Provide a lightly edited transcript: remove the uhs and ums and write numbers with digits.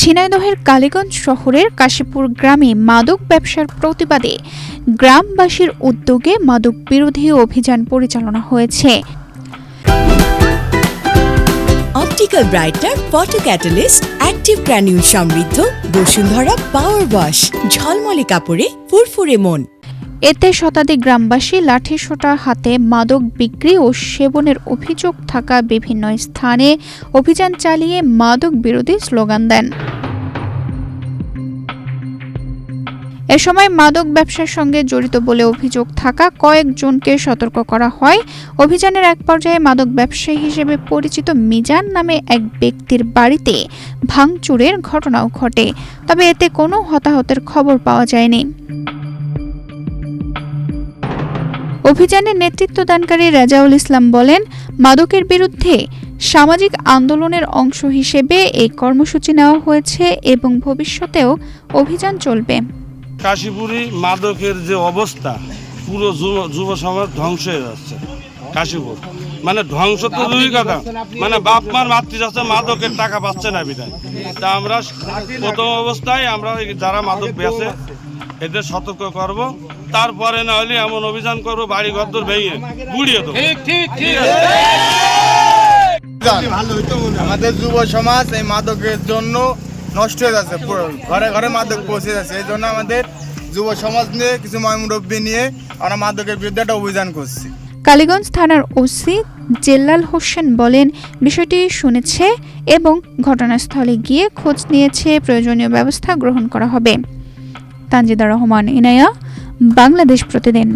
ঝিনাইদহের কালীগঞ্জ শহরের কাশীপুর গ্রামে মাদক ব্যবসার প্রতিবাদে গ্রামবাসীর উদ্যোগে মাদক বিরোধী অভিযান পরিচালনা হয়েছে। Optical brighter photo catalyst active granule সমৃদ্ধ বসুন্ধরা পাওয়ার ওয়াশ ঝলমলে কাপড়ে ফুরফুরে মন। এতে শতাধিক গ্রামবাসী লাঠিসোঁটা হাতে মাদক বিক্রি ও সেবনের অভিযোগ থাকা বিভিন্ন স্থানে অভিযান চালিয়ে মাদক বিরোধী স্লোগান দেন। এ সময় মাদক ব্যবসার সঙ্গে জড়িত বলে অভিযোগ থাকা কয়েকজনকে সতর্ক করা হয়। অভিযানের এক পর্যায়ে মাদক ব্যবসায়ী হিসেবে পরিচিত মিজান নামে এক ব্যক্তির বাড়িতে ভাঙচুরের ঘটনাও ঘটে, তবে এতে কোনো হতাহতের খবর পাওয়া যায়নি। অভিযানে নেতৃত্বদানকারী রাজাউল ইসলাম বলেন, মাদকের বিরুদ্ধে সামাজিক আন্দোলনের অংশ হিসেবে এই কর্মসূচি নেওয়া হয়েছে এবং ভবিষ্যতেও অভিযান চলবে। কাশীপুরে মাদকের যে অবস্থা, পুরো যুব সমাজ ধ্বংস হয়ে যাচ্ছে। কাশীপুর মানে ধ্বংস তো দুই কথা, মানে বাপ মার মাতৃ যাচ্ছে, মাদকের টাকা পাচ্ছে না বিধায়। তা আমরা প্রথম অবস্থায় আমরা যারা মাদক বেচে এদের সতর্ক করব, তারপরে না হলে এমন অভিযান করবো বাড়ি ঘর ভেঙে গুড়িয়ে দেবো। আমাদের যুব সমাজ এই মাদকের জন্য নষ্ট হয়ে যাচ্ছে, ঘরে ঘরে মাদক পৌঁছে যাচ্ছে। এই জন্য আমাদের যুব সমাজ নিয়ে কিছু মুরব্বী নিয়ে আমরা মাদকের বিরুদ্ধে একটা অভিযান করছি। কালীগঞ্জ থানার ওসি জেল্লাল হোসেন বলেন, বিষয়টি শুনেছে এবং ঘটনাস্থলে গিয়ে খোঁজ নিয়েছে, প্রয়োজনীয় ব্যবস্থা গ্রহণ করা হবে। তানজিদা রহমান, ইনায়া, বাংলাদেশ প্রতিদিন।